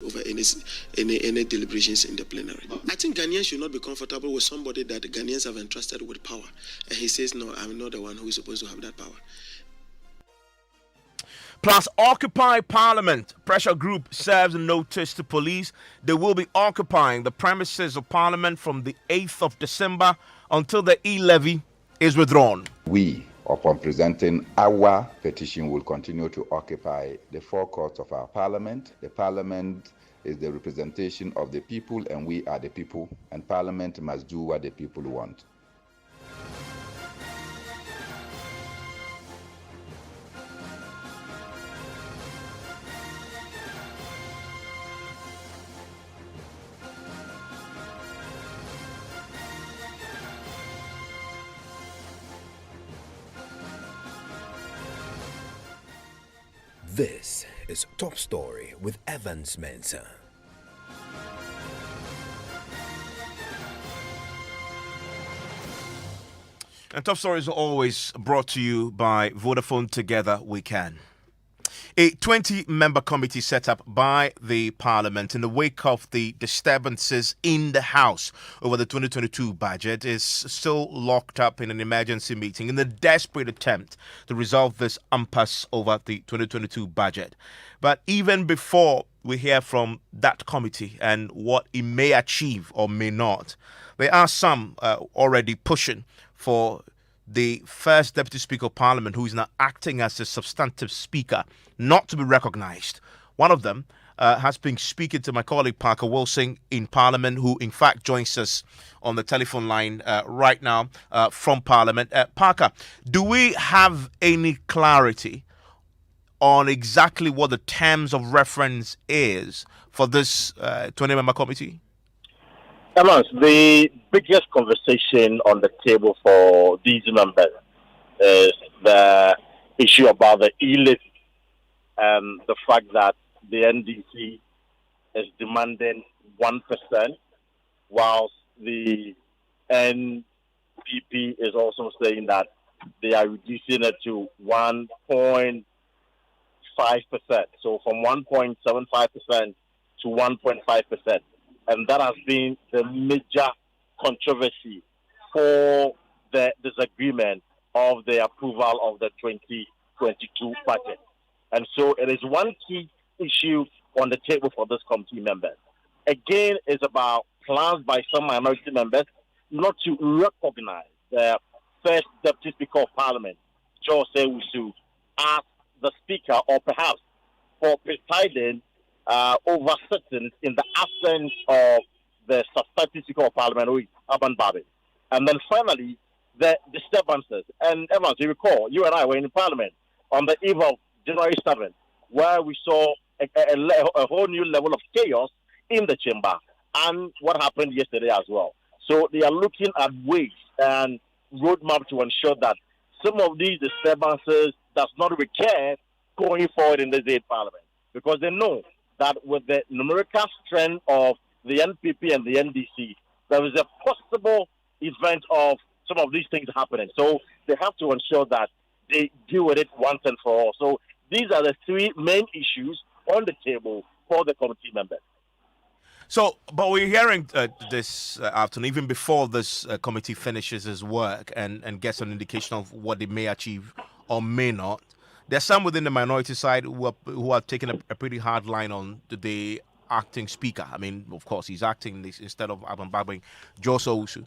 over any deliberations in the plenary. I think Ghanaians should not be comfortable with somebody that the Ghanaians have entrusted with power. And he says, no, I'm not the one who is supposed to have that power. Plus, Occupy Parliament. Pressure group serves notice to police. They will be occupying the premises of Parliament from the 8th of December until the e-levy is withdrawn. We, upon presenting our petition, will continue to occupy the forecourts of our Parliament. The Parliament is the representation of the people, and we are the people, and Parliament must do what the people want. This is Top Story with Evans Mensah. And Top Story is always brought to you by Vodafone. Together we can. A 20-member committee set up by the Parliament in the wake of the disturbances in the House over the 2022 budget is still locked up in an emergency meeting in a desperate attempt to resolve this impasse over the 2022 budget. But even before we hear from that committee and what it may achieve or may not, there are some already pushing for the first Deputy Speaker of Parliament, who is now acting as a substantive speaker, not to be recognised. One of them has been speaking to my colleague Parker Wilson in Parliament, who in fact joins us on the telephone line right now from Parliament. Parker, do we have any clarity on exactly what the terms of reference is for this 20-member committee? Evans, the biggest conversation on the table for these members is the issue about the e-levy and the fact that the NDC is demanding 1%, whilst the NPP is also saying that they are reducing it to 1.5%. So from 1.75% to 1.5%. And that has been the major controversy for the disagreement of the approval of the 2022 budget. And so it is one key issue on the table for this committee members. Again, it's about plans by some minority members not to recognize the first Deputy Speaker of Parliament, George Sewusu, as the Speaker, or perhaps for presiding over sitting in the absence of the substantive Speaker of Parliament, who is Urban Babi. And then finally, the disturbances. And Evans, you recall, you and I were in Parliament on the eve of January 7th, where we saw a whole new level of chaos in the chamber, and what happened yesterday as well. So they are looking at ways and roadmap to ensure that some of these disturbances does not recur going forward in the state Parliament, because they know that with the numerical strength of the NPP and the NDC, there is a possible event of some of these things happening. So they have to ensure that they deal with it once and for all. So these are the three main issues on the table for the committee members. So, but we're hearing this afternoon, even before this committee finishes its work and gets an indication of what they may achieve or may not. There's some within the minority side who are taking a pretty hard line on the acting speaker. I mean, of course, he's acting instead of Urban Babi, George Sewusu.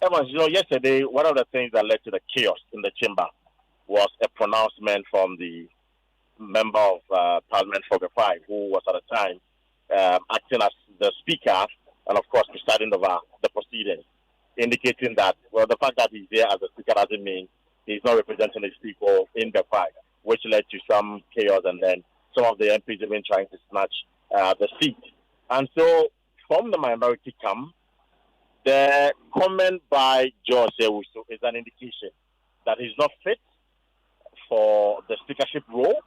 Evans, yesterday, one of the things that led to the chaos in the chamber was a pronouncement from the member of Parliament for the Five, who was at the time acting as the speaker and, of course, presiding over the proceedings, indicating that, well, the fact that he's there as a speaker doesn't mean he's not representing his people in the fight, which led to some chaos, and then some of the MPs have been trying to snatch the seat. And so, from the minority camp, the comment by George Sewusu is an indication that he's not fit for the speakership role.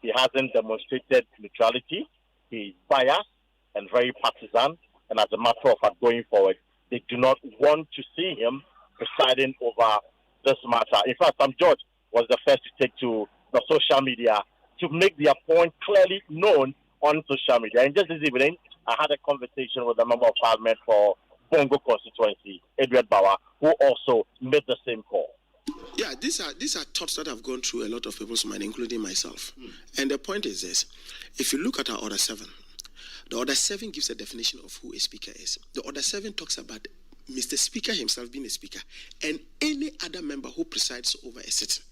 He hasn't demonstrated neutrality. He's biased and very partisan. And as a matter of fact, going forward, they do not want to see him presiding over this matter. In fact, George was the first to take to the social media to make their point clearly known on social media. And just this evening, I had a conversation with a member of parliament for Bongo constituency, Edward Bawa, who also made the same call. Yeah, these are thoughts that have gone through a lot of people's mind, including myself. And the point is this: if you look at our Order 7, the Order 7 gives a definition of who a speaker is. The Order 7 talks about Mr. Speaker himself being a speaker and any other member who presides over a sitting.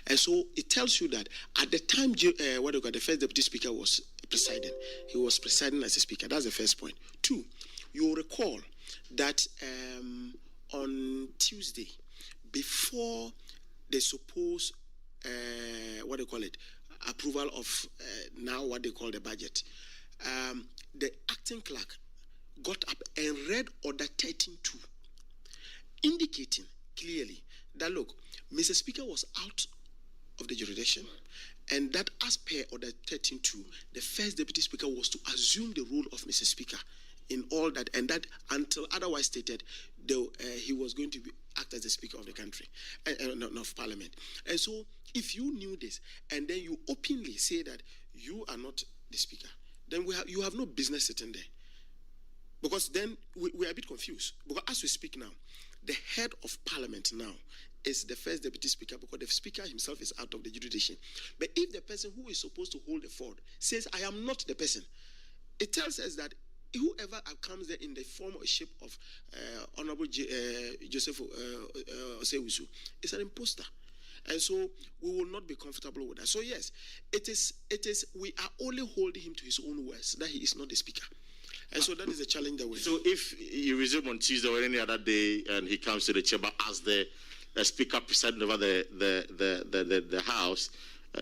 And so it tells you that at the time the first deputy speaker was presiding, he was presiding as a speaker. That's the first point. 2, you'll recall that on Tuesday, before the supposed approval of now what they call the budget, the acting clerk got up and read Order 13.2, indicating clearly that, look, Mr. Speaker was out of the jurisdiction, and that as per Order 13.2, the first deputy speaker was to assume the role of Mr. Speaker in all that, and that until otherwise stated, he was going to act as the Speaker of the country, of Parliament. And so, if you knew this, and then you openly say that you are not the Speaker, then you have no business sitting there. Because then we are a bit confused. Because as we speak now, the head of Parliament now is the first deputy speaker, because the speaker himself is out of the jurisdiction. But if the person who is supposed to hold the fort says, I am not the person, it tells us that whoever comes there in the form or shape of Honorable Joseph Osewusu is an imposter. And so we will not be comfortable with that. So yes, it is. We are only holding him to his own words that he is not the speaker. And so that is the challenge that we have. So if you resume on Tuesday or any other day and he comes to the chamber as the speaker presiding over the House,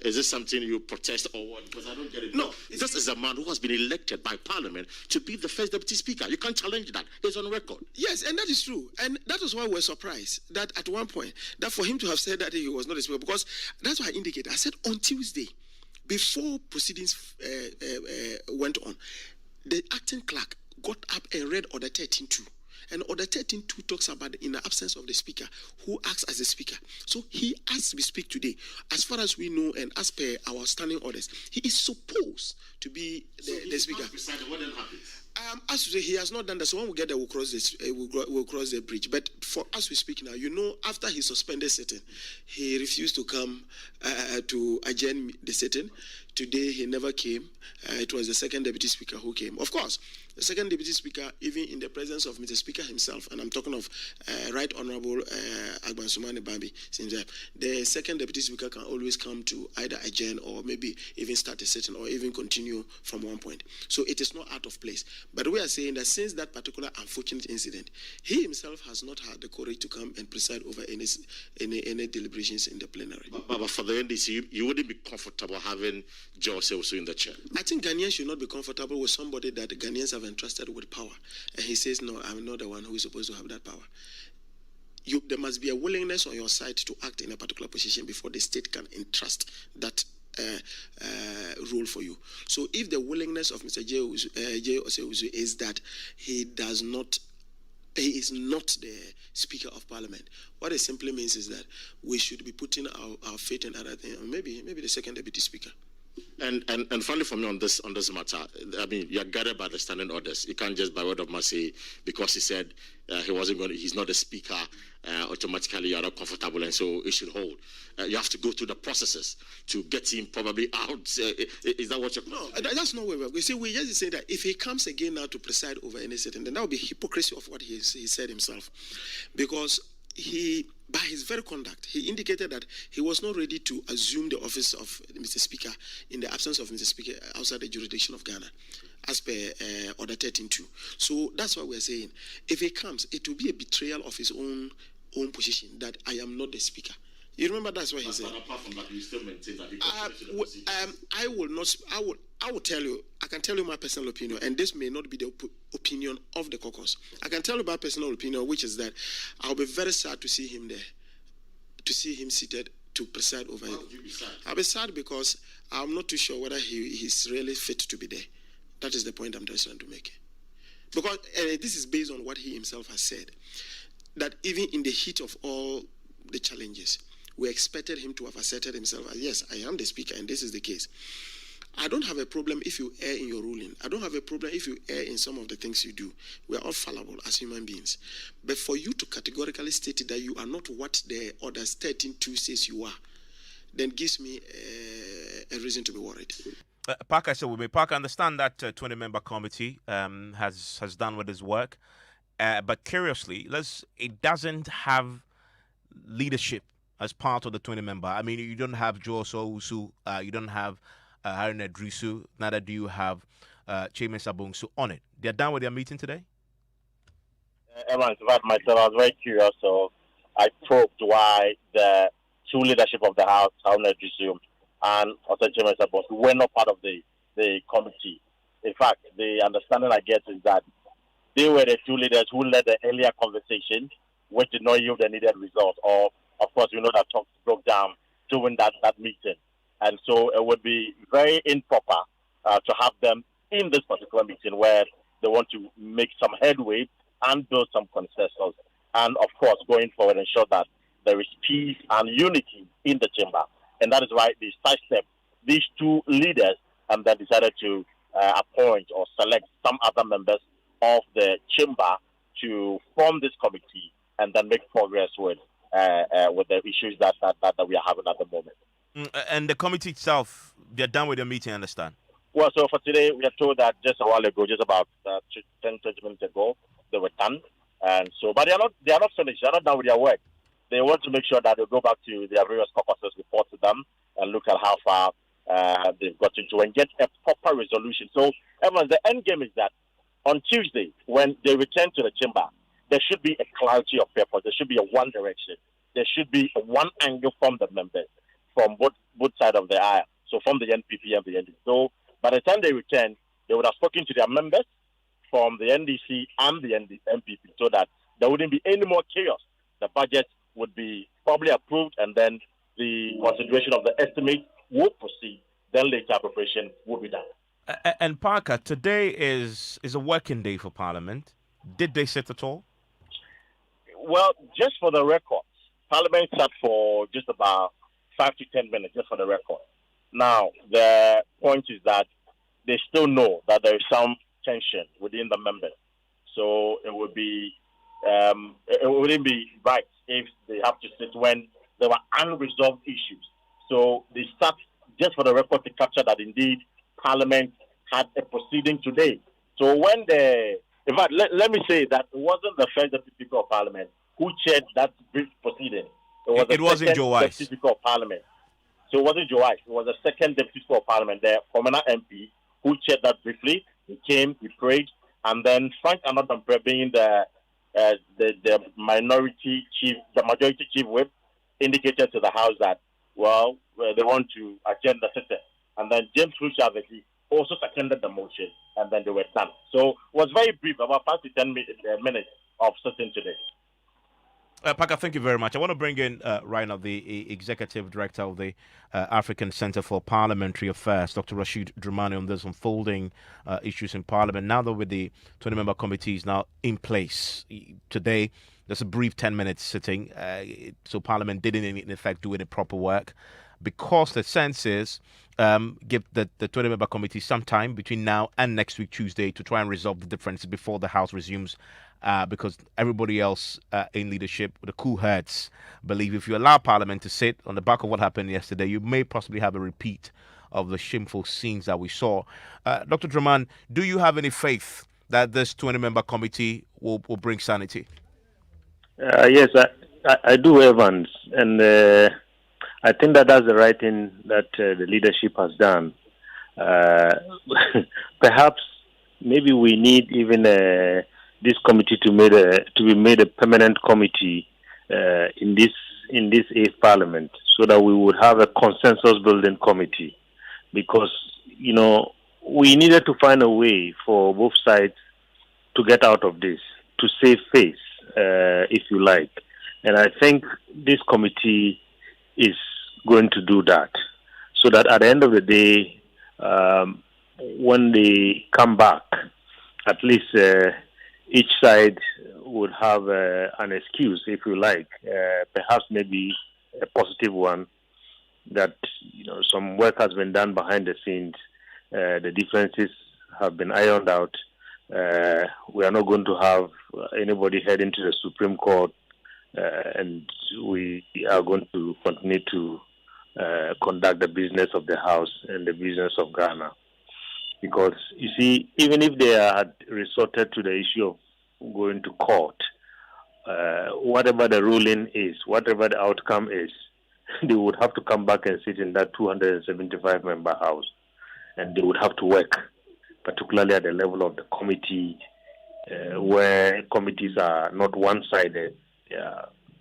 is this something you protest or what? Because I don't get it. No. This is a man who has been elected by Parliament to be the first deputy speaker. You can't challenge that. It's on record. Yes, and that is true. And that is why we're surprised that at one point, that for him to have said that he was not a speaker, because that's why I indicated. I said on Tuesday, before proceedings went on, the acting clerk got up and read Order 13.2. And Order 13.2 talks about in the absence of the speaker, who acts as the speaker. So he, as we speak today, as far as we know and as per our standing orders, he is supposed to be the speaker. What then happens? As to say, he has not done that. So when we get there, we'll cross the bridge. But for us, we speak now. You know, after he suspended sitting, he refused to come to adjourn the sitting. Today, he never came. It was the second deputy speaker who came. Of course, the second deputy speaker, even in the presence of Mr. Speaker himself, and I'm talking of Right Honorable Agbansumane Bambi, the second deputy speaker can always come to either adjourn or maybe even start a sitting or even continue from one point. So it is not out of place. But we are saying that since that particular unfortunate incident, he himself has not had the courage to come and preside over any deliberations in the plenary. But for the NDC, you wouldn't be comfortable having Jose also in the chair? I think Ghanaians should not be comfortable with somebody that the Ghanaians have entrusted with power. And he says, no, I'm not the one who is supposed to have that power. There must be a willingness on your side to act in a particular position before the state can entrust that role for you. So if the willingness of Mr. J. Osewusu is that he is not the Speaker of Parliament, what it simply means is that we should be putting our faith in other things, maybe the second deputy speaker. And finally, for me on this matter, I mean, you are guided by the standing orders. You can't just by word of mouth say because he said he's not the speaker, automatically you are not comfortable, and so it should hold. You have to go through the processes to get him probably out. Is that what you're? No, that's not where we say. We just say that if he comes again now to preside over any sitting, then that would be hypocrisy of what he said himself, because by his very conduct, he indicated that he was not ready to assume the office of Mr. Speaker in the absence of Mr. Speaker outside the jurisdiction of Ghana, as per Order 13.2. So that's what we're saying. If he comes, it will be a betrayal of his own position that I am not the Speaker. You remember that's what he said. But apart from that, you still maintain that. I will tell you. I can tell you my personal opinion, and this may not be the opinion of the caucus. I can tell you my personal opinion, which is that I'll be very sad to see him there, to see him seated to preside over it. I'll be sad because I'm not too sure whether he's really fit to be there. That is the point I'm just trying to make. Because this is based on what he himself has said, that even in the heat of all the challenges, we expected him to have asserted himself as, yes, I am the Speaker, and this is the case. I don't have a problem if you err in your ruling. I don't have a problem if you err in some of the things you do. We are all fallible as human beings. But for you to categorically state that you are not what the Orders 13.2 says you are, then gives me a reason to be worried. Parker said with me. Parker, understand that 20-member committee has done with his work, but curiously, it doesn't have leadership as part of the 20-member. I mean, you don't have Joe Sousu, you don't have Harun Edrisu, neither do you have Evans Mensah on it. They're done with their meeting today? Evans, about myself, I was very curious, so I probed why the two leadership of the House, Harun Edrisu and also Evans Mensah, were not part of the committee. In fact, the understanding I get is that they were the two leaders who led the earlier conversation, which did not yield the needed result. Or, of course, we know that talks broke down during that meeting. And so it would be very improper to have them in this particular meeting where they want to make some headway and build some consensus. And, of course, going forward, ensure that there is peace and unity in the chamber. And that is why they sidestepped these two leaders and then decided to appoint or select some other members of the chamber to form this committee and then make progress with the issues that we are having at the moment. And the committee itself, they're done with the meeting, I understand? Well, so for today, we are told that just a while ago, just about 10, 20 minutes ago, they were done. And so, but they are not finished. They are not done with their work. They want to make sure that they go back to their various caucuses, report to them, and look at how far they've gotten to and get a proper resolution. So, Evans, the end game is that on Tuesday, when they return to the chamber, there should be a clarity of purpose. There should be a one direction. There should be a one angle from the members, from both sides of the aisle. So from the NPP and the NDC. So by the time they return, they would have spoken to their members from the NDC and the NPP so that there wouldn't be any more chaos. The budget would be probably approved and then the consideration of the estimate will proceed. Then later appropriation will be done. And Parker, today is a working day for Parliament. Did they sit at all? Well, just for the record, Parliament sat for just about 5 to 10 minutes, just for the record. Now, the point is that they still know that there is some tension within the members. So it wouldn't be right if they have to sit when there were unresolved issues. So they sat just for the record to capture that indeed Parliament had a proceeding today. So when in fact, let me say that it wasn't the first Deputy Speaker of Parliament who chaired that brief proceeding. It wasn't Joe Wise. Deputy Speaker of Parliament. So it wasn't Joe Wise. It was the second Deputy Speaker of Parliament, the former MP, who chaired that briefly. He came, he prayed, and then Frank Anodampe, being the majority chief whip, indicated to the House that, they want to adjourn the session. And then James Rushaveti also seconded the motion, and then they were done. So it was very brief, about 5 to 10 minutes of sitting today. Parker, thank you very much. I want to bring in right now the Executive Director of the African Centre for Parliamentary Affairs, Dr. Rashid Dramani, on this unfolding issues in Parliament. Now that with the 20-member committee is now in place, today there's a brief 10-minute sitting, so Parliament didn't in effect do any proper work, because the sense is give the 20-member committee some time between now and next week, Tuesday, to try and resolve the differences before the House resumes, because everybody else in leadership, the cool heads, believe if you allow Parliament to sit on the back of what happened yesterday, you may possibly have a repeat of the shameful scenes that we saw. Dr. Draman, do you have any faith that this 20-member committee will bring sanity? Yes, I do, Evans, and I think that's the right thing that the leadership has done. Perhaps, maybe we need even this committee to be made a permanent committee in this 8th Parliament, so that we would have a consensus-building committee, because we needed to find a way for both sides to get out of this, to save face, if you like. And I think this committee is going to do that, so that at the end of the day, when they come back, at least each side would have an excuse, if you like, perhaps maybe a positive one, that some work has been done behind the scenes, The differences have been ironed out. We are not going to have anybody head into the Supreme Court, and we are going to continue to conduct the business of the House and the business of Ghana. Because, you see, even if they had resorted to the issue of going to court, whatever the ruling is, whatever the outcome is, they would have to come back and sit in that 275-member House, and they would have to work, particularly at the level of the committee, where committees are not one-sided.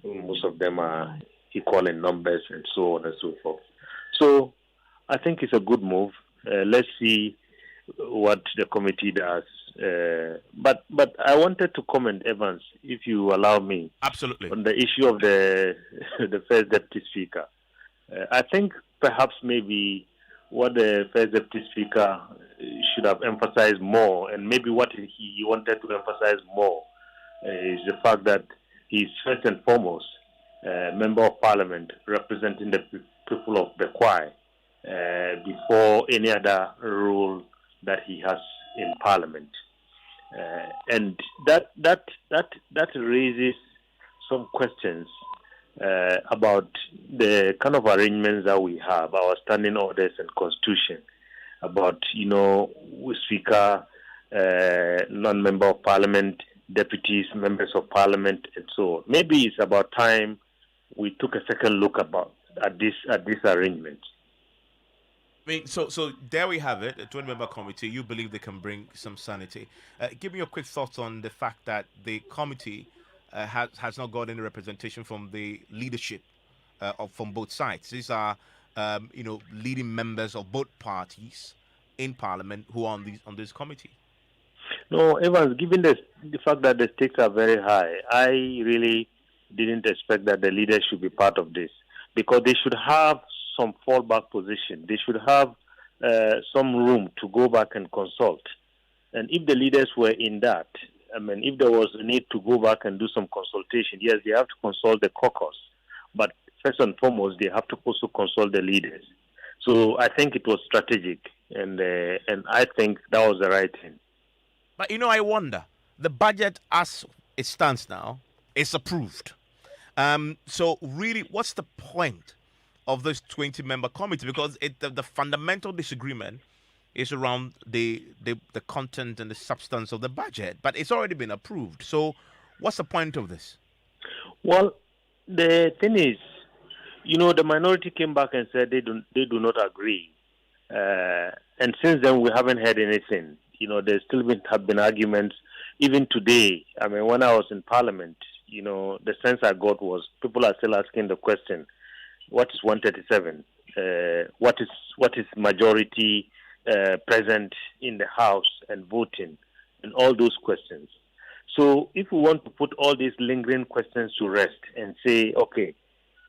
Most of them are equal in numbers and so on and so forth. So I think it's a good move. Let's see what the committee does. But I wanted to comment, Evans, if you allow me. Absolutely. On the issue of the first deputy speaker. I think perhaps maybe what the first deputy speaker should have emphasized more, and maybe what he wanted to emphasize more, is the fact that he's first and foremost a member of parliament representing the people of Bekwai before any other role that he has in parliament. And that raises some questions about the kind of arrangements that we have, our standing orders and constitution, about, speaker, non-member of parliament, deputies, members of parliament, and so on. Maybe it's about time we took a second look at this arrangement. I mean, so there we have it, a 20-member committee. You believe they can bring some sanity. Give me your quick thoughts on the fact that the committee has not got any representation from the leadership from both sides. These are, leading members of both parties in Parliament who are on this committee. No, Evans, given the fact that the stakes are very high, I really didn't expect that the leaders should be part of this, because they should have some fallback position. They should have some room to go back and consult. And if the leaders were in that, if there was a need to go back and do some consultation, yes, they have to consult the caucus. But first and foremost, they have to also consult the leaders. So I think it was strategic, and I think that was the right thing. But, I wonder, the budget as it stands now is approved. So really, what's the point of this 20-member committee? Because the fundamental disagreement is around the content and the substance of the budget, but it's already been approved. So what's the point of this? Well, the thing is, the minority came back and said they do not agree. And since then, we haven't heard anything. There still have been arguments. Even today, when I was in Parliament, the sense I got was people are still asking the question, what is 137? What is majority present in the House and voting, and all those questions. So if we want to put all these lingering questions to rest and say, okay,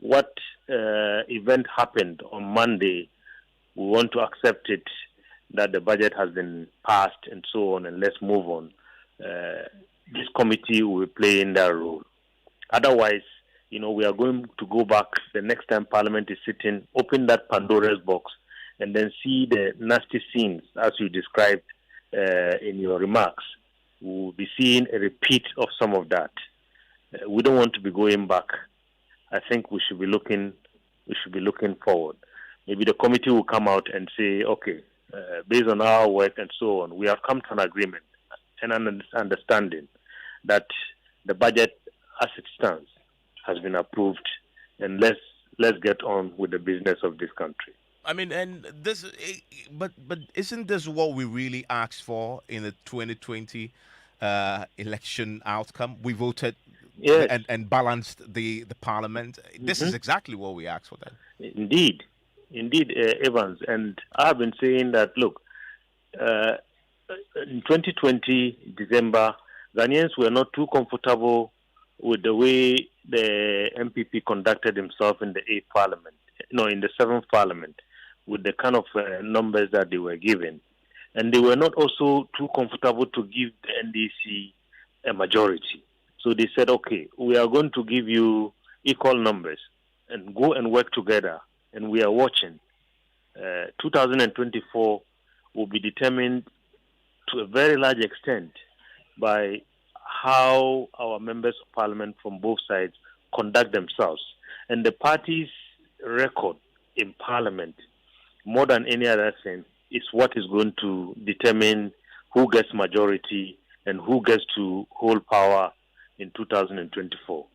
what event happened on Monday, we want to accept it, that the budget has been passed and so on, and let's move on. This committee will play in that role. Otherwise, we are going to go back the next time Parliament is sitting, open that Pandora's box, and then see the nasty scenes, as you described in your remarks. We'll be seeing a repeat of some of that. We don't want to be going back. I think we should be looking forward. Maybe the committee will come out and say, okay, based on our work and so on, we have come to an agreement and an understanding that the budget as it stands has been approved, and let's get on with the business of this country. But isn't this what we really asked for in the 2020 election outcome? We voted, yes, and balanced the Parliament. This is exactly what we asked for then. Indeed, Evans. And I've been saying that, look, in 2020, December, Ghanaians were not too comfortable with the way the MPP conducted himself in the 7th Parliament, with the kind of numbers that they were given. And they were not also too comfortable to give the NDC a majority. So they said, okay, we are going to give you equal numbers and go and work together. And we are watching. 2024, will be determined to a very large extent by how our members of parliament from both sides conduct themselves. And the party's record in parliament, more than any other thing, is what is going to determine who gets majority and who gets to hold power in 2024,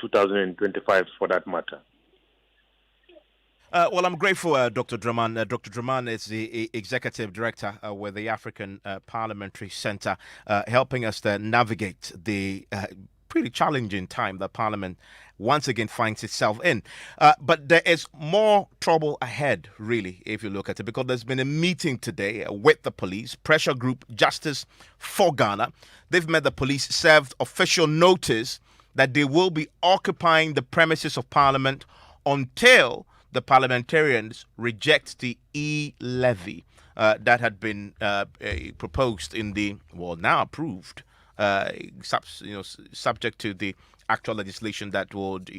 2025 for that matter. Well, I'm grateful, Dr. Draman. Dr. Draman is the executive director with the African Parliamentary Center, helping us to navigate the pretty challenging time that Parliament once again finds itself in. But there is more trouble ahead, really, if you look at it, because there's been a meeting today with the police, pressure group Justice for Ghana. They've met the police, served official notice that they will be occupying the premises of Parliament until the parliamentarians reject the e-levy that had been proposed in the, well, now approved, subject to the actual legislation that would,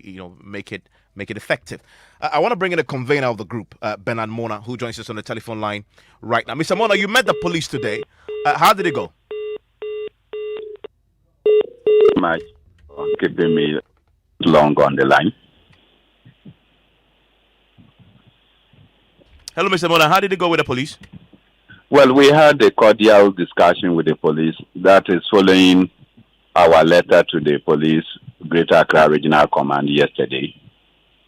make it effective. I want to bring in a convener of the group, Bernard Mona, who joins us on the telephone line right now. Mr. Mona, you met the police today. How did it go? Much keeping me long on the line. Hello, Mr. Mona. How did it go with the police? Well, we had a cordial discussion with the police that is following our letter to the police, Greater Accra Regional Command, yesterday.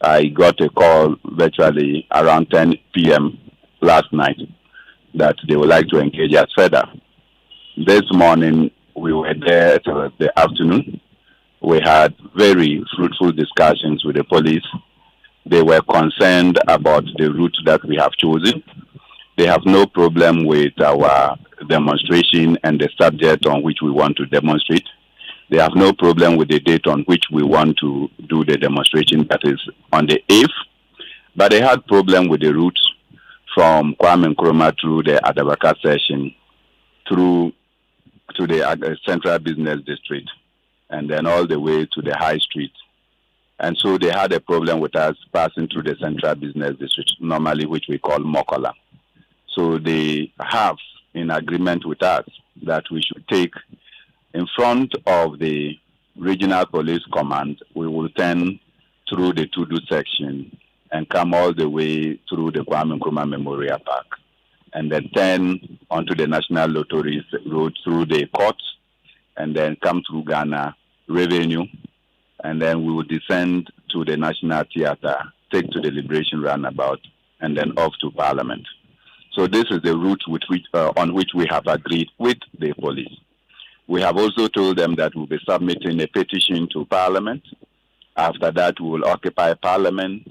I got a call virtually around 10 p.m. last night that they would like to engage us further. This morning, we were there till the afternoon. We had very fruitful discussions with the police. They were concerned about the route that we have chosen. They have no problem with our demonstration and the subject on which we want to demonstrate. They have no problem with the date on which we want to do the demonstration, that is on the 8th. But they had problem with the route from Kwame Nkrumah through the Adabaka session, through to the Central Business District, and then all the way to the High Street. And so they had a problem with us passing through the Central Business District, normally which we call Mokola. So they have in agreement with us that we should take in front of the Regional Police Command, we will turn through the Tudu section and come all the way through the Kwame Nkrumah Memorial Park, and then turn onto the National Lotteries Road through the courts, and then come through Ghana Revenue, and then we will descend to the National Theatre, take to the Liberation Roundabout, and then off to Parliament. So this is the route on which we have agreed with the police. We have also told them that we'll be submitting a petition to Parliament. After that, we will occupy Parliament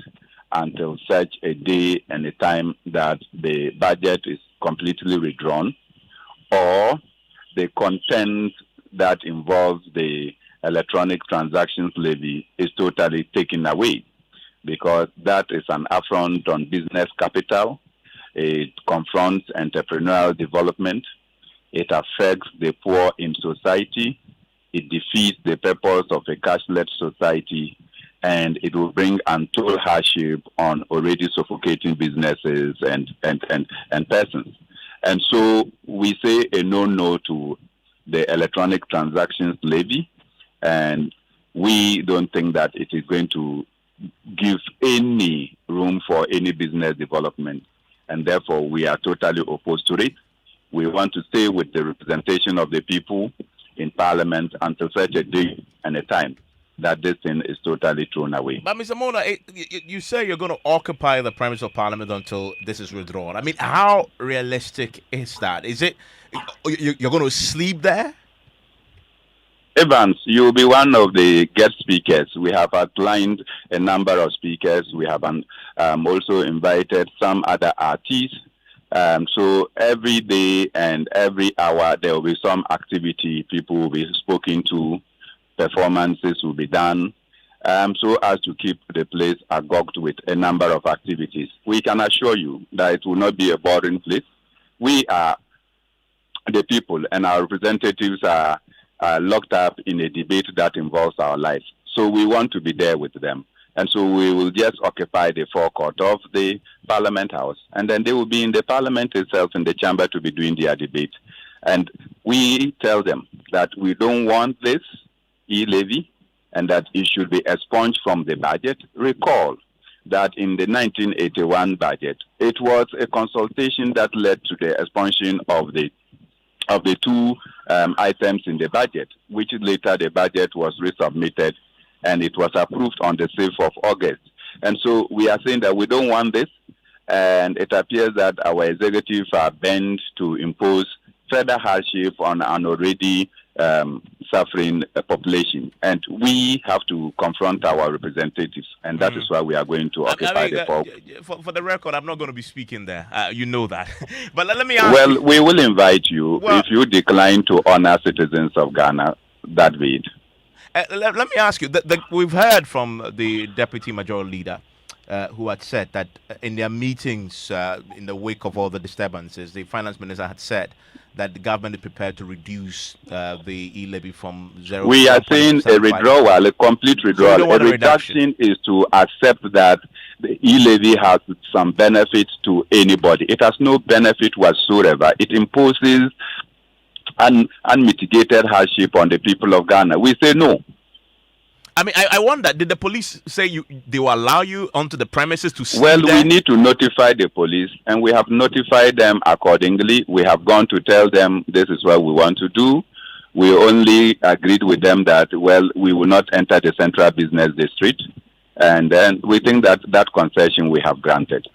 until such a day and a time that the budget is completely withdrawn, or the content that involves the electronic transactions levy is totally taken away, because that is an affront on business capital. It confronts entrepreneurial development. It affects the poor in society. It defeats the purpose of a cashless society, and it will bring untold hardship on already suffocating businesses and persons. And so we say a no to the electronic transactions levy, and we don't think that it is going to give any room for any business development, and therefore we are totally opposed to it. We want to stay with the representation of the people in Parliament until such a day and a time that this thing is totally thrown away. But Mr. Mona, you say you're going to occupy the premise of Parliament until this is withdrawn. I mean, how realistic is that? Is it you're going to sleep there? Evans, you'll be one of the guest speakers. We have outlined a number of speakers. We have also invited some other artists. So every day and every hour, there will be some activity. People will be spoken to. Performances will be done. So as to keep the place agog with a number of activities. We can assure you that it will not be a boring place. We are the people, and our representatives are locked up in a debate that involves our lives. So we want to be there with them. And so we will just occupy the forecourt of the Parliament House. And then they will be in the Parliament itself, in the chamber, to be doing their debate. And we tell them that we don't want this e-levy and that it should be expunged from the budget. Recall that in the 1981 budget, it was a consultation that led to the expunction of the two items in the budget, which later the budget was resubmitted and it was approved on the 6th of August. And so we are saying that we don't want this, and it appears that our executives are bent to impose further hardship on an already suffering population. And we have to confront our representatives, and that is why we are going to occupy the floor. For the record, I'm not going to be speaking there. You know that. But let me ask you. Well, we will invite you if you decline to honor citizens of Ghana that bid. Let me ask you, we've heard from the Deputy Majority Leader who had said that in their meetings in the wake of all the disturbances, the Finance Minister had said that the government is prepared to reduce the e-levy from 0 We are saying a withdrawal, a complete withdrawal. So a reduction is to accept that the e-levy has some benefit to anybody. It has no benefit whatsoever. It imposes unmitigated hardship on the people of Ghana. We say no. I mean, I wonder, did the police say they will allow you onto the premises to see Well, we need to notify the police, and we have notified them accordingly. We have gone to tell them this is what we want to do. We only agreed with them that, well, we will not enter the central business district. And then we think that that concession we have granted.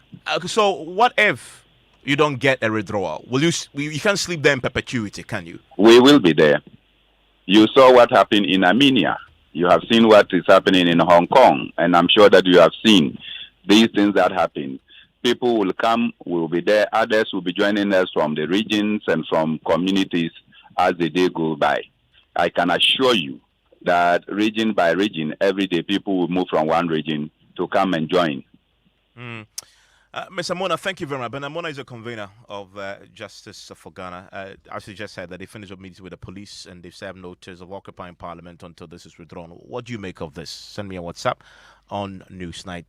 So what if you don't get a withdrawal? You can't sleep there in perpetuity, can you? We will be there. You saw what happened in Armenia. You have seen what is happening in Hong Kong, and I'm sure that you have seen these things that happen. People will come, we will be there, others will be joining us from the regions and from communities as the day go by. I can assure you that region by region, every day people will move from one region to come and join. Mr. Mona, thank you very much. Mona is a convener of Justice for Ghana. As you just said, that they finished a meeting with the police and they've served notice of occupying Parliament until this is withdrawn. What do you make of this? Send me a WhatsApp on Newsnight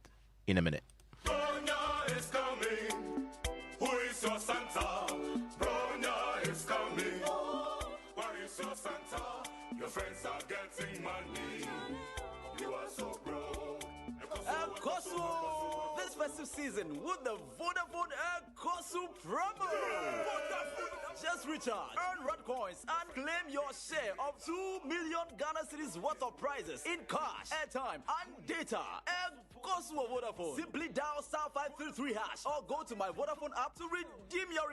in a minute. Bronya is coming. Who is your Santa? Bronya is coming. Where is your Santa? Your friends are getting money. You are so broke. This festive season with the Vodafone Kosu promo. Just recharge, earn red coins, and claim your share of 2 million Ghana cedis worth of prizes in cash, airtime, and data. Kosu Vodafone. Simply dial *533# or go to my Vodafone app to redeem your